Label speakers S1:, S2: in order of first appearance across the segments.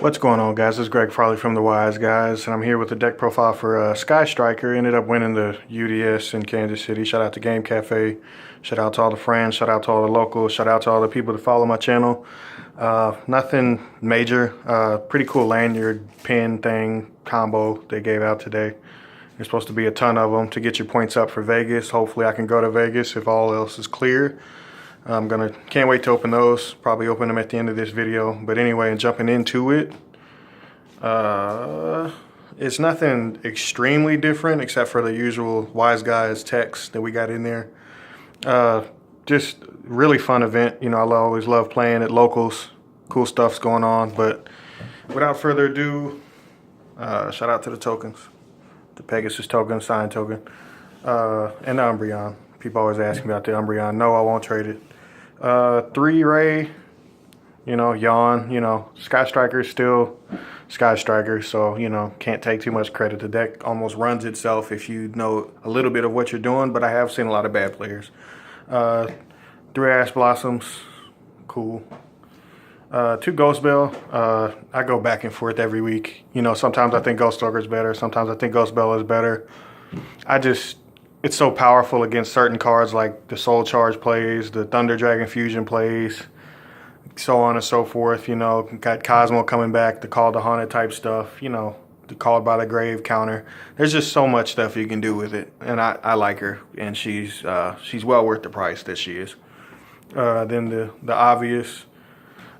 S1: What's going on, guys? This is Greg Farley from the Wiseguys, and I'm here with the deck profile for Sky Striker. Ended up winning the UDS in Kansas City. Shout out to Game Cafe. Shout out to all the friends. Shout out to all the locals. Shout out to all the people that follow my channel. Nothing major. Pretty cool lanyard pin thing combo they gave out today. There's supposed to be a ton of them to get your points up for Vegas. Hopefully I can go to Vegas if all else is clear. Can't wait to open those. Probably open them at the end of this video. But anyway, jumping into it, it's nothing extremely different except for the usual Wiseguys text that we got in there. Just really fun event. You know, I always love playing at locals. Cool stuff's going on. But without further ado, shout out to the tokens. The Pegasus token, signed token, and the Umbreon. People always ask me about the Umbreon. No, I won't trade it. 3-ray, you know, yawn, you know, Sky Striker is still Sky Striker, so, you know, can't take too much credit. The deck almost runs itself if you know a little bit of what you're doing, but I have seen a lot of bad players. 3 Ash Blossoms, cool. 2 Ghost Bell. I go back and forth every week. You know, sometimes I think Ghost Ogre is better. Sometimes I think Ghost Bell is better. It's so powerful against certain cards like the Soul Charge plays, the Thunder Dragon Fusion plays, so on and so forth. You know, got Cosmo coming back, the Call to Haunted type stuff, you know, the Called by the Grave counter. There's just so much stuff you can do with it. And I like her, and she's well worth the price that she is. Then the obvious.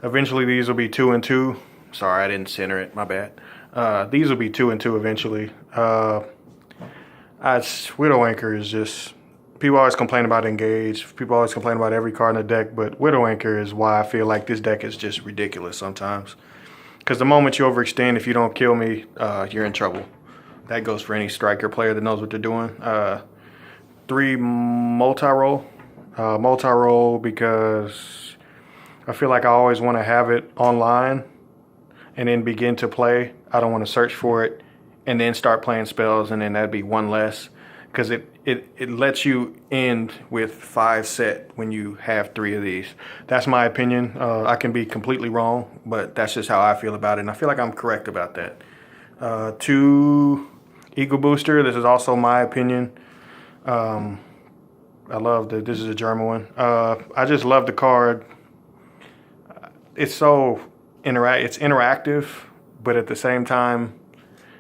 S1: Eventually these will be 2 and 2. Sorry, I didn't center it, my bad. These will be 2 and 2 eventually. Widow Anchor is just, people always complain about Engage. People always complain about every card in the deck, but Widow Anchor is why I feel like this deck is just ridiculous sometimes. Because the moment you overextend, if you don't kill me, you're in trouble. That goes for any striker player that knows what they're doing. 3 multi-roll. Multi-roll because I feel like I always want to have it online and then begin to play. I don't want to search for it and then start playing spells, and then that'd be 1 less, because it lets you end with 5 set when you have 3 of these. That's my opinion. I can be completely wrong, but that's just how I feel about it, and I feel like I'm correct about that. 2 Ego Booster. This is also my opinion. I love that this is a German one. I just love the card. It's so it's interactive, but at the same time,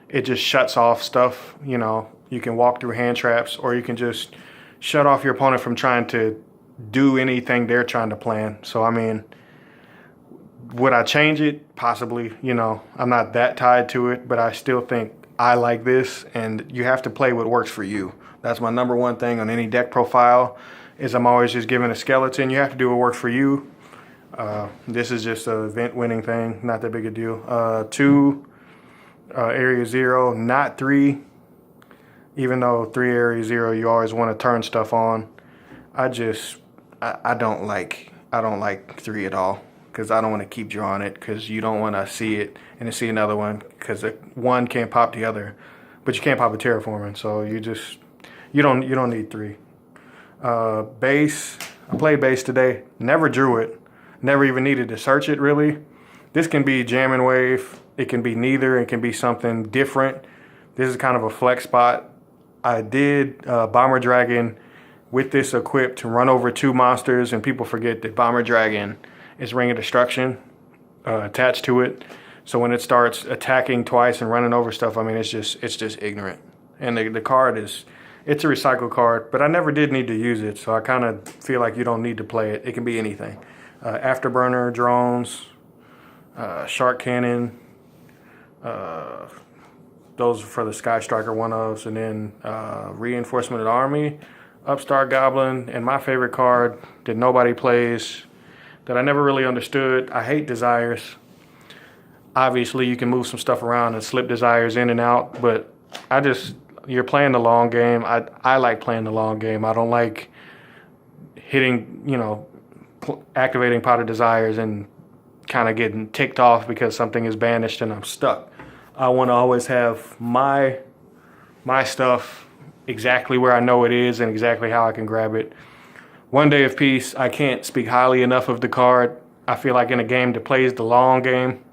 S1: it just shuts off stuff. You know, you can walk through hand traps, or you can just shut off your opponent from trying to do anything they're trying to plan. So, I mean, would I change it? Possibly. You know, I'm not that tied to it, but I still think I like this, and you have to play what works for you. That's my #1 thing on any deck profile, is I'm always just giving a skeleton. You have to do what works for you. This is just an event-winning thing, not that big a deal. 2 Area 0, not 3. Even though 3 Area 0, you always want to turn stuff on. I don't like 3 at all, because I don't want to keep drawing it, because you don't want to see it and then see another one, because one can't pop the other, but you can't pop a terraforming, so you don't need 3. Base. I played base today. Never drew it. Never even needed to search it, really. This can be Jam and Wave. It can be neither. It can be something different. This is kind of a flex spot. I did Bomber Dragon with this equipped to run over 2 monsters, and people forget that Bomber Dragon is Ring of Destruction attached to it. So when it starts attacking twice and running over stuff, I mean, it's just ignorant. And the card it's a recycle card, but I never did need to use it, so I kind of feel like you don't need to play it. It can be anything. Afterburner, drones, Shark Cannon, those are for the Sky Striker 1-ofs, and then Reinforcement of the Army, Upstart Goblin, and my favorite card that nobody plays, that I never really understood. I hate Desires. Obviously, you can move some stuff around and slip Desires in and out, but you're playing the long game. I like playing the long game. I don't like hitting, you know, activating Pot of Desires and kind of getting ticked off because something is banished and I'm stuck. I want to always have my stuff exactly where I know it is and exactly how I can grab it. One Day of Peace, I can't speak highly enough of the card. I feel like in a game that plays the long game,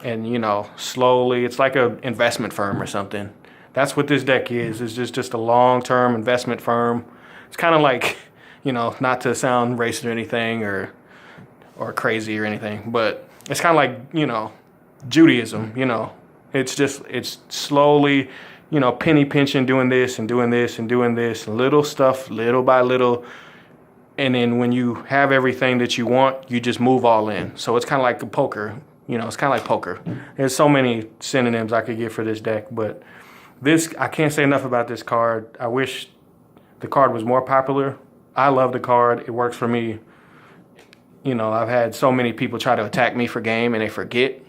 S1: and slowly, it's like a investment firm or something. That's what this deck is. It's just a long-term investment firm. It's kind of like, not to sound racist or anything or crazy or anything, but it's kind of like, Judaism, it's slowly, penny pinching, doing this and doing this and doing this, little stuff, little by little. And then when you have everything that you want, you just move all in. So it's kind of like a poker. It's kind of like poker. There's so many synonyms I could give for this deck, but I can't say enough about this card. I wish the card was more popular. I love the card. It works for me. I've had so many people try to attack me for game and they forget.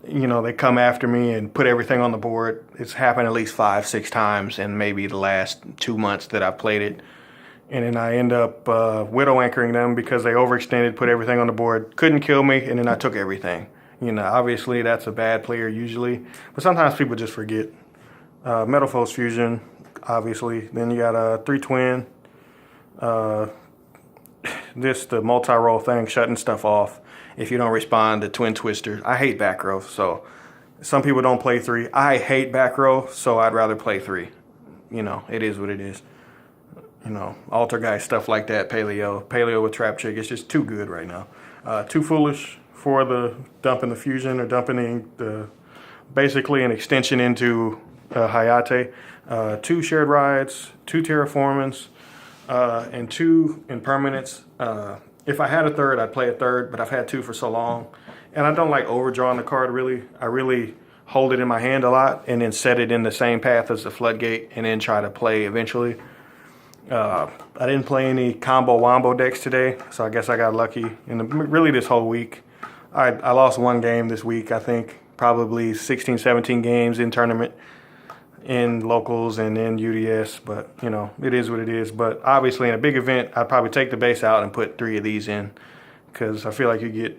S1: They come after me and put everything on the board. It's happened at least 5-6 times in maybe the last 2 months that I've played it. And then I end up widow anchoring them because they overextended, put everything on the board, couldn't kill me, and then I took everything. Obviously that's a bad player usually, but sometimes people just forget. Metal Foes Fusion, obviously. Then you got a 3-twin. The multi-roll thing, shutting stuff off if you don't respond to Twin Twister. I hate back row, so some people don't play 3. I hate back row, so I'd rather play 3. It is what it is. Alter Guy, stuff like that, Paleo with Trap Trick. It's just too good right now. Too foolish for the dumping the fusion or dumping basically an extension into Hayate. 2 shared rides, 2 terraformings, and 2 impermanents. If I had a third, I'd play a third, but I've had 2 for so long. And I don't like overdrawing the card really. I really hold it in my hand a lot and then set it in the same path as the floodgate and then try to play eventually. I didn't play any combo wombo decks today, so I guess I got lucky. Really this whole week, I lost 1 game this week. I think probably 16, 17 games in tournament, in locals and in UDS. But it is what it is. But obviously in a big event, I'd probably take the base out and put 3 of these in, because I feel like you get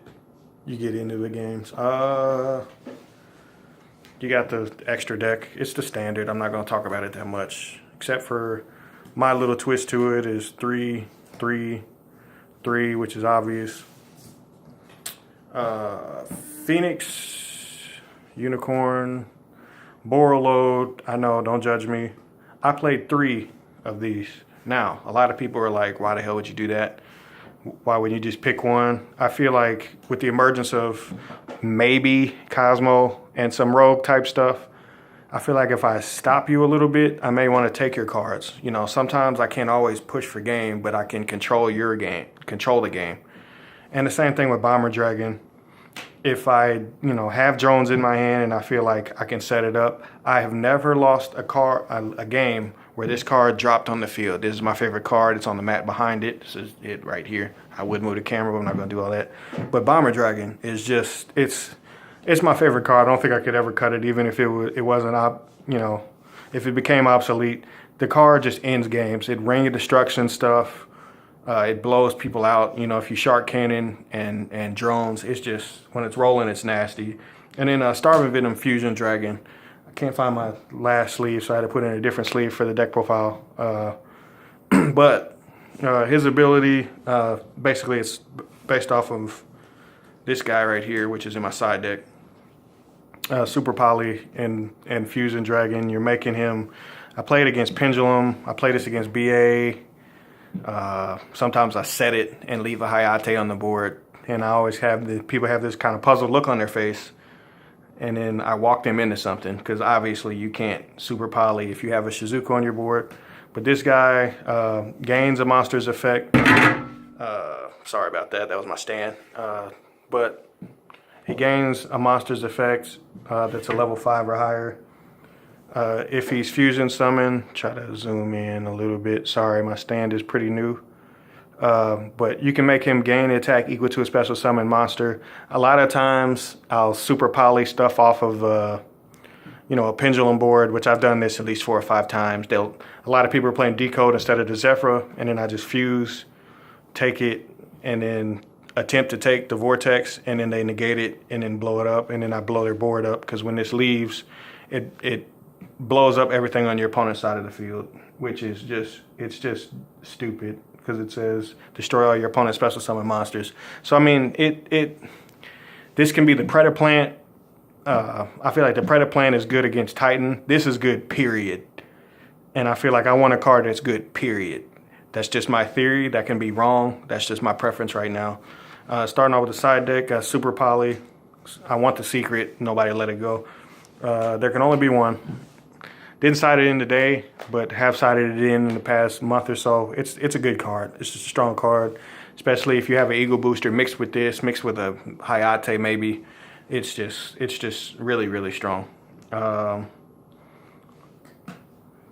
S1: into the games. You got the extra deck. It's the standard. I'm not going to talk about it that much, except for my little twist to it is 3, 3, 3, which is obvious. Phoenix, Unicorn, Borreload. I know, don't judge me. I played 3 of these. Now, a lot of people are like, why the hell would you do that? Why wouldn't you just pick one? I feel like with the emergence of maybe Cosmo and some rogue type stuff, I feel like if I stop you a little bit, I may want to take your cards. Sometimes I can't always push for game, but I can control your game, control the game. And the same thing with Bomber Dragon. If I, have drones in my hand and I feel like I can set it up, I have never lost a game where this card dropped on the field. This is my favorite card. It's on the mat behind it. This is it right here. I would move the camera, but I'm not going to do all that. But Bomber Dragon is just, it's my favorite card. I don't think I could ever cut it, even if it wasn't, if it became obsolete. The card just ends games. It ring of destruction stuff. It blows people out. If you shark cannon and drones, it's just, when it's rolling, it's nasty. And then Starving Venom Fusion Dragon. I can't find my last sleeve, so I had to put in a different sleeve for the deck profile. But his ability, basically, it's based off of this guy right here, which is in my side deck. Super Poly and Fusion Dragon. You're making him. I played against Pendulum. I played this against BA. Sometimes I set it and leave a Hayate on the board, and I always have people have this kind of puzzled look on their face, and then I walk them into something, because obviously you can't Super Poly if you have a Shizuku on your board. But this guy gains a monster's effect. Sorry about that. That was my stand. But he gains a monster's effect that's a level 5 or higher. If he's fusion summoned, try to zoom in a little bit. Sorry, my stand is pretty new. But you can make him gain attack equal to a special summon monster. A lot of times I'll Super Poly stuff off of a Pendulum board, which I've done this at least 4 or 5 times. A lot of people are playing Decode instead of the Zephyra, and then I just fuse, take it, and then attempt to take the Vortex, and then they negate it and then blow it up, and then I blow their board up, because when this leaves, it blows up everything on your opponent's side of the field, which is just stupid, because it says destroy all your opponent's special summon monsters. So I mean, This can be the Predaplant. I feel like the Predaplant is good against Titan. This is good, period. And I feel like I want a card that's good, period. That's just my theory. That can be wrong. That's just my preference right now. Starting off with the side deck, got Super Poly. I want the secret. Nobody let it go. There can only be one. Didn't side it in today, but have sided it in the past month or so. It's a good card. It's just a strong card, especially if you have an Eagle Booster mixed with this, mixed with a Hayate maybe. It's just really, really strong.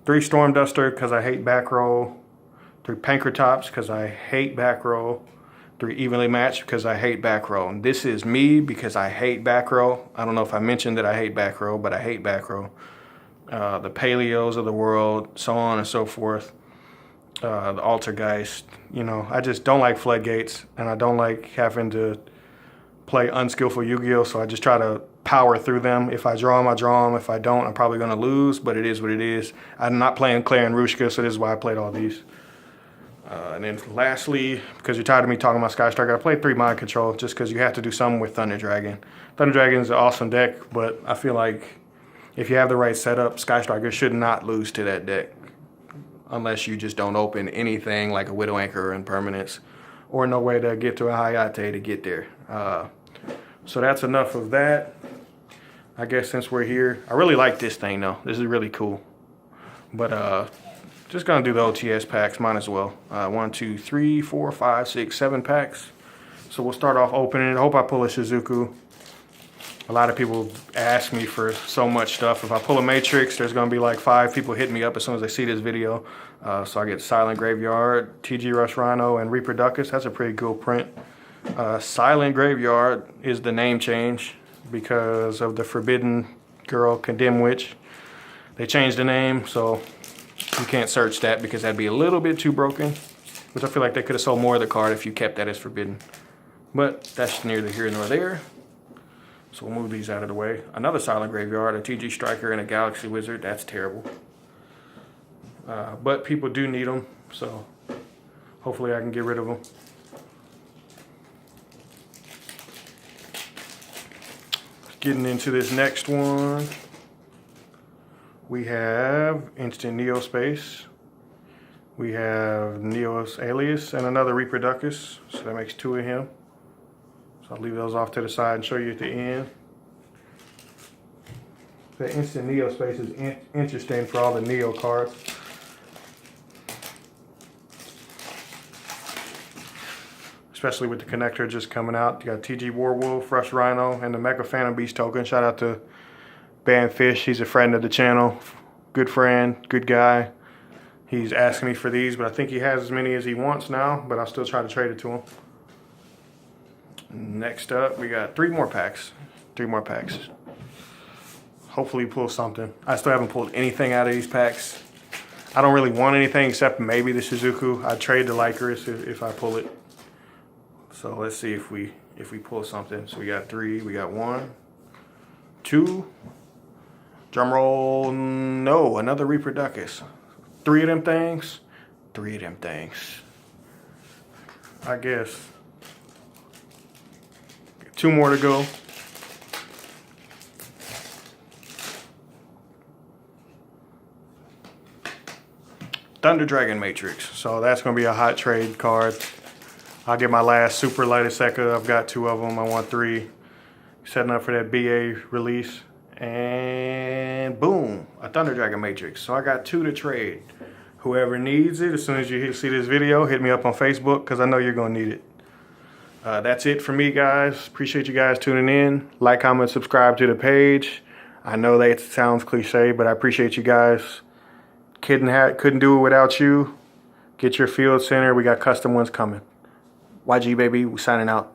S1: 3 Storm Duster because I hate back row. 3 Pankratops because I hate back row. 3 Evenly Matched because I hate back row. And this is me because I hate back row. I don't know if I mentioned that I hate back row, but I hate back row. The Paleos of the world, so on and so forth. The Altergeist. You know, I just don't like floodgates, and I don't like having to play unskillful Yu-Gi-Oh! So I just try to power through them. If I draw them, I draw them. If I don't, I'm probably going to lose, but it is what it is. I'm not playing Claire and Rushka, so this is why I played all these. And then lastly, because you're tired of me talking about Sky Striker, I played 3 Mind Control just because you have to do something with Thunder Dragon. Thunder Dragon is an awesome deck, but I feel like if you have the right setup, Sky Striker should not lose to that deck. Unless you just don't open anything like a Widow Anchor or Impermanence, or no way to get to a Hayate to get there. So that's enough of that. I guess since we're here, I really like this thing though. This is really cool. But just gonna do the OTS packs, might as well. 1, 2, 3, 4, 5, 6, 7 packs. So we'll start off opening it. I hope I pull a Shizuku. A lot of people ask me for so much stuff. If I pull a Matrix, there's gonna be like 5 people hitting me up as soon as they see this video. So I get Silent Graveyard, TG Rush Rhino, and Reproducus. That's a pretty cool print. Silent Graveyard is the name change because of the Forbidden Girl, Condemned Witch. They changed the name, so you can't search that because that'd be a little bit too broken. Which I feel like they could have sold more of the card if you kept that as Forbidden. But that's neither here nor there. So we'll move these out of the way. Another Silent Graveyard, a TG Striker, and a Galaxy Wizard. That's terrible. But people do need them, so hopefully I can get rid of them. Getting into this next one, we have Instant Neo Space. We have Neos Alias and another Reproducus, so that makes 2 of him. So I'll leave those off to the side and show you at the end. The Instant Neo Space is interesting for all the Neo cards. Especially with the connector just coming out. You got TG Warwolf, Rush Rhino, and the Mega Phantom Beast token. Shout out to Banfish. He's a friend of the channel. Good friend, good guy. He's asking me for these, but I think he has as many as he wants now, but I'll still try to trade it to him. Next up, we got 3 more packs. 3 more packs. Hopefully pull something. I still haven't pulled anything out of these packs. I don't really want anything except maybe the Shizuku. I'd trade the Lycoris if I pull it. So let's see if we pull something. So we got 3. We got 1, 2. Drum roll. No, another Reproducus. 3 of them things. 3 of them things. I guess. 2 more to go. Thunder Dragon Matrix. So that's going to be a hot trade card. I'll get my last Super Light Secca. I've got 2 of them. I want 3. Setting up for that BA release. And boom, a Thunder Dragon Matrix. So I got 2 to trade. Whoever needs it, as soon as you see this video, hit me up on Facebook because I know you're going to need it. That's it for me, guys. Appreciate you guys tuning in. Like, comment, subscribe to the page. I know that sounds cliche, but I appreciate you guys. Couldn't do it without you. Get your field center. We got custom ones coming. YG, baby, we signing out.